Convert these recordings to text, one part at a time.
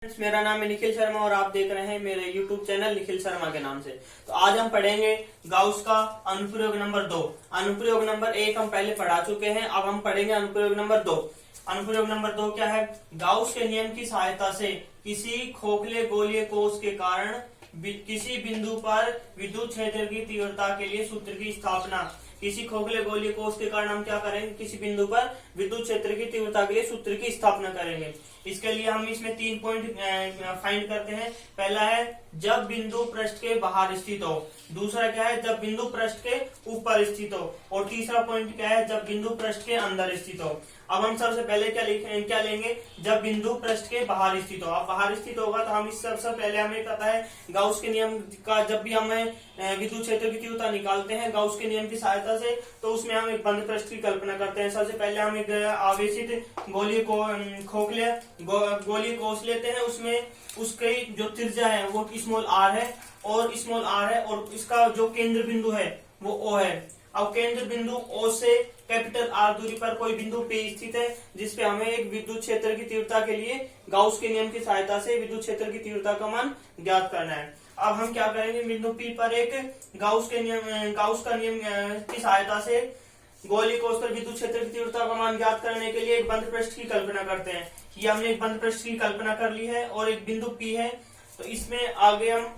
मेरा नाम है निखिल शर्मा और आप देख रहे हैं मेरे YouTube चैनल निखिल शर्मा के नाम से। तो आज हम पढ़ेंगे गाउस का अनुप्रयोग नंबर 2। अनुप्रयोग नंबर 1 हम पहले पढ़ा चुके हैं, अब हम पढ़ेंगे अनुप्रयोग नंबर 2। अनुप्रयोग नंबर 2 क्या है? गाउस के नियम की सहायता से किसी खोखले गोलीय कोष के कारण किसी बिंदु पर विद्युत क्षेत्र की तीव्रता के लिए सूत्र की स्थापना। किसी खोखले गोलीय कोष के कारण हम क्या करेंगे? किसी बिंदु पर विद्युत क्षेत्र की तीव्रता के लिए सूत्र की स्थापना करेंगे। इसके लिए हम इसमें 3 पॉइंट फाइंड करते हैं। पहला है जब बिंदु पृष्ठ के बाहर स्थित हो, दूसरा क्या है जब बिंदु पृष्ठ के ऊपर स्थित हो, और तीसरा पॉइंट क्या है जब बिंदु पृष्ठ के अंदर स्थित हो। अब हम सबसे पहले क्या लेंगे? जब बिंदु पृष्ठ के बाहर स्थित हो। अब बाहर स्थित होगा तो हम इस सबसे पहले हमें पता है गाउस के नियम का, जब भी हमें विद्युत क्षेत्र की तीव्रता निकालते हैं गाउस के नियम की सहायता से, तो उसमें हम एक बंद पृष्ठ की कल्पना करते हैं। सबसे पहले हम एक आवेशित गोलीय खोखले गोलीय कोष लेते हैं, उसमें उसकी जो त्रिज्या है वो स्मॉल आर है और स्मॉल आर है, और इसका जो केंद्र बिंदु है वो ओ है। अब केंद्र बिंदु ओ से कैपिटल आर दूरी पर कोई बिंदु पे स्थित है, जिसपे हमें एक विद्युत क्षेत्र की तीव्रता के लिए गाउस के नियम की सहायता से विद्युत क्षेत्र की तीव्रता का मान ज्ञात करना है। अब हम क्या करेंगे? बिंदु पी पर एक गाउस का नियम की सहायता से गोलीय कोष पर विद्युत क्षेत्र की तीव्रता का मान ज्ञात करने के लिए एक बंद पृष्ठ की कल्पना करते हैं। ये हमने एक बंद पृष्ठ की कल्पना कर ली है और एक बिंदु पी है। तो इसमें आगे हम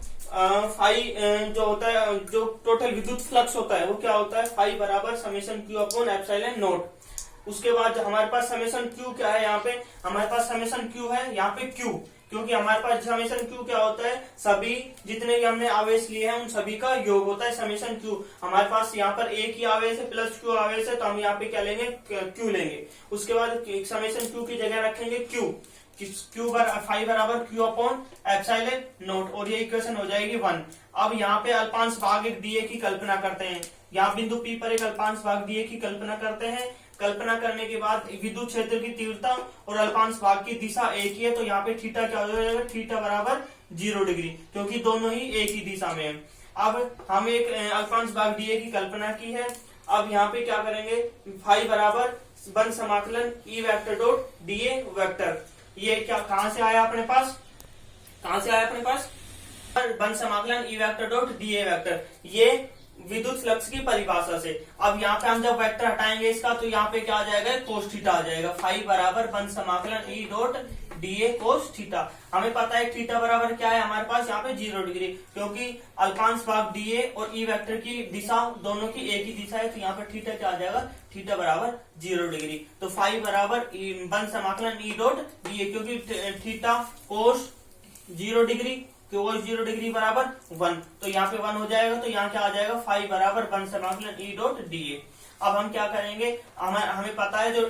फाई जो होता है, जो टोटल विद्युत फ्लक्स होता है वो क्या होता है? फाई बराबर summation Q upon epsilon not. उसके बाद हमारे पास समेशन क्यू क्या है? यहाँ पे हमारे पास समेशन क्यू है, यहाँ पे क्यू, क्योंकि हमारे पास समेशन क्यू क्या होता है? सभी जितने भी हमने आवेश लिए हैं उन सभी का योग होता है समेशन क्यू। हमारे पास यहाँ पर एक ही आवेश है प्लस क्यू आवेश है, तो हम यहाँ पे क्या लेंगे? क्यू लेंगे। उसके बाद समेशन क्यू की जगह रखेंगे क्यू फाई बराबर क्यू अपॉन एप्सिलॉन नॉट, और ये इक्वेशन हो जाएगी 1। अब यहाँ पे अल्पांश भाग एक डीए की कल्पना करते हैं। यहाँ बिंदु पी पर एक अल्पांश भाग डीए की कल्पना करते हैं। कल्पना करने के बाद विद्युत क्षेत्र की तीव्रता और अल्पांश भाग की दिशा एक ही है, तो यहाँ पे थीटा क्या हो जाएगा? थीटा बराबर 0 डिग्री, क्योंकि दोनों ही एक ही दिशा में है। अब हम एक अल्पांश भाग डीए की कल्पना की है। अब यहाँ पे क्या करेंगे? फाई बराबर बंद समाकलन E vector dot DA vector. ये क्या कहां से आया अपने पास? बंद समाकलन E vector dot DA vector, ये विद्युत फ्लक्स की परिभाषा से। अब यहाँ पे हम जब वेक्टर हटाएंगे इसका, तो यहाँ पे क्या आ जाएगा? कोस थीटा आ जाएगा। फाई बराबर बंद समाकलन E dot DA cos theta. हमें पता है थीटा बराबर क्या है हमारे पास यहाँ पे? 0 डिग्री, क्योंकि अल्पांश भाग डीए और ई वेक्टर की दिशा दोनों की एक ही दिशा है, तो यहाँ पे थीटा क्या आ जाएगा? थीटा बराबर 0 डिग्री। तो फाई बराबर बंद समाकलन ई डॉट डीए, क्योंकि थीटा कोस 0 डिग्री, कोस 0 डिग्री बराबर 1, तो यहाँ पे 1 हो जाएगा। तो यहाँ क्या आ जाएगा? फाई बराबर बंद समाकलन ई डॉट डीए। अब हम क्या करेंगे? हमें पता है जो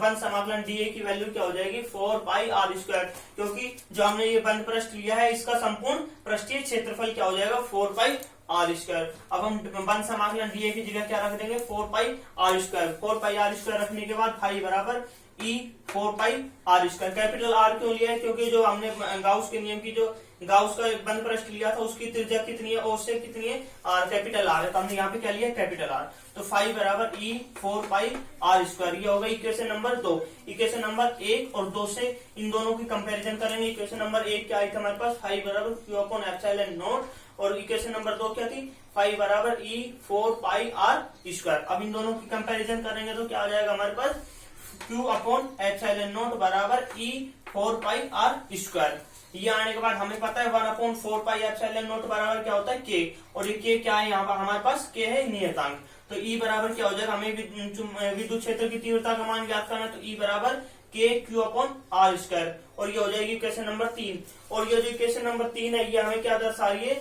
बंद समाकलन डीए की वैल्यू क्या हो जाएगी? 4 पाई आर स्क्वायर, क्योंकि जो हमने ये बंद पृष्ठ लिया है इसका संपूर्ण पृष्ठीय क्षेत्रफल क्या हो जाएगा? 4 पाई आर स्क्वायर। अब हम बंद समाकलन डीए की जगह क्या रख देंगे? 4 pi R square. 4 pi R square रखने के बाद फाई बराबर E 4 pi R square. Capital R क्यों लिया है? क्योंकि जो हमने गाउस के नियम की जो गाउस का बंद पृष्ठ लिया था उसकी त्रिज्या कितनी है? ओ से कितनी है? आर, कैपिटल आर है, तो हमने यहाँ पे क्या लिया? Capital R. तो फाई बराबर ई 4 पाई आर स्क्वायर। ये होगा इक्वेशन नंबर 2। इक्वेशन नंबर 1 और 2 से इन दोनों की कंपैरिजन करेंगे। इक्वेशन नंबर 1 क्या आई थी हमारे पास? फाई बराबर क्यू अपॉन एप्सिलॉन नॉट, और इक्वेशन नंबर 2 क्या थी? फाई बराबर ई 4 पाई आर स्क्वायर। अब इन दोनों की कंपैरिजन करेंगे तो क्या आ जाएगा हमारे पास? क्यू अपॉन एप्सिलॉन नॉट बराबर ई 4 पाई आर स्क्वायर। ये आने के बाद हमें पता है 1 अपॉन 4 पाई एप्सिलॉन नॉट बराबर क्या होता है? के, और ये के क्या है? यहाँ पर हमारे पास के है नियतांक। तो ई बराबर क्या हो जाएगा? हमें विद्युत क्षेत्र की तीव्रता का मान ज्ञात करना है, तो ई बराबर k q upon are square, और ये हो जाएगी इक्वेशन नंबर 3। और ये जो इक्वेशन नंबर 3 है ये हमें क्या दर्शा रही है?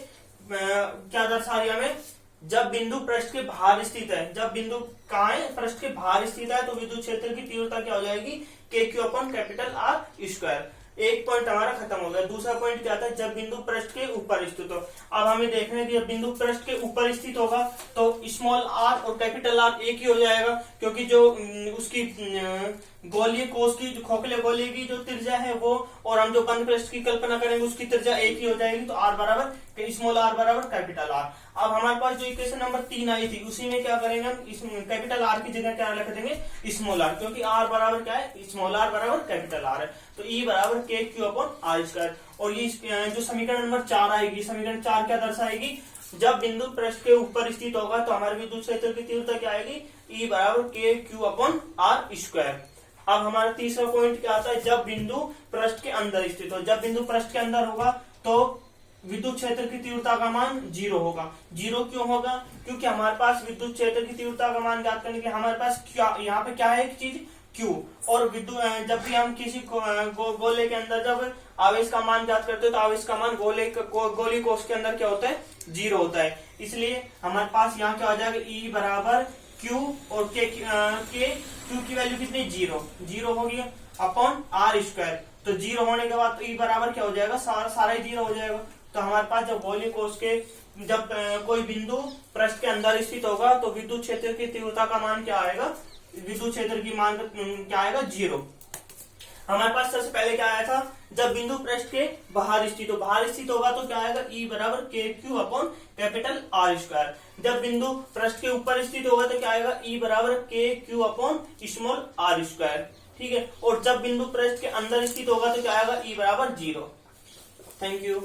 हमें जब बिंदु पृष्ठ के बाहर स्थित है, जब बिंदु कहाँ है? पृष्ठ के बाहर स्थित है, तो विद्युत क्षेत्र की तीव्रता क्या हो जाएगी? के q upon capital R square. एक पॉइंट हमारा खत्म हो गया। दूसरा पॉइंट क्या था? जब बिंदु पृष्ठ के ऊपर स्थित हो। अब हमें देखना है कि जब बिंदु पृष्ठ के ऊपर स्थित होगा तो स्मॉल आर और कैपिटल आर एक ही हो जाएगा, क्योंकि जो उसकी गोलीय कोष की, जो खोखले गोलीय की जो त्रिज्या है वो, और हम जो बंद पृष्ठ की कल्पना करेंगे उसकी त्रिज्या एक ही हो जाएगी। तो आर बराबर स्मॉल आर बराबर कैपिटल आर। अब हमारे पास जो इक्वेशन नंबर 3 आई थी उसी में क्या करेंगे हम, इस कैपिटल आर की जगह क्या लिख देंगे स्मॉल आर, क्योंकि आर बराबर क्या है, स्मॉल आर बराबर कैपिटल आर है। तो ई बराबर k q upon are square. और ये जो समीकरण नंबर 4 आएगी, समीकरण 4 क्या दर्शाएगी, जब बिंदु पृष्ठ के ऊपर स्थित होगा तो हमारे विद्युत क्षेत्र की तीव्रता क्या आएगी, ई बराबर k q upon are square. अब हमारा तीसरा पॉइंट क्या आता है, जब बिंदु पृष्ठ के अंदर स्थित हो। जब बिंदु पृष्ठ के अंदर होगा तो विद्युत क्षेत्र की तीव्रता का मान 0 होगा। 0 क्यों होगा, क्योंकि हमारे पास विद्युत क्षेत्र की तीव्रता का मान ज्ञात करने के लिए हमारे पास क्या, यहाँ पे क्या है एक चीज Q, और विद्युत जब भी हम किसी गोले के अंदर जब आवेश का मान ज्ञात करते हैं तो आवेश का मान गोली कोष के अंदर क्या होता है, 0 होता है। इसलिए हमारे पास यहाँ क्या हो जाएगा, E बराबर Q और Q की वैल्यू कितनी, 0 हो गया अपॉन आर स्क्वायर। तो 0 होने के बाद तो E बराबर क्या हो जाएगा, सारा ही 0 हो जाएगा। तो हमारे पास जब गोलीय कोष के जब कोई बिंदु पृष्ठ के अंदर स्थित होगा तो विद्युत क्षेत्र की तीव्रता का मान क्या आएगा, विद्युत क्षेत्र की मान क्या आएगा, 0। हमारे पास सबसे पहले क्या आया था, जब बिंदु पृष्ठ के बाहर स्थित हो, बाहर स्थित होगा तो क्या आएगा, E बराबर k q upon capital R square. जब बिंदु पृष्ठ के ऊपर स्थित होगा तो क्या आएगा, E बराबर k q upon small r square. ठीक है, और जब बिंदु पृष्ठ के अंदर स्थित होगा तो क्या आएगा, E बराबर 0। Thank you.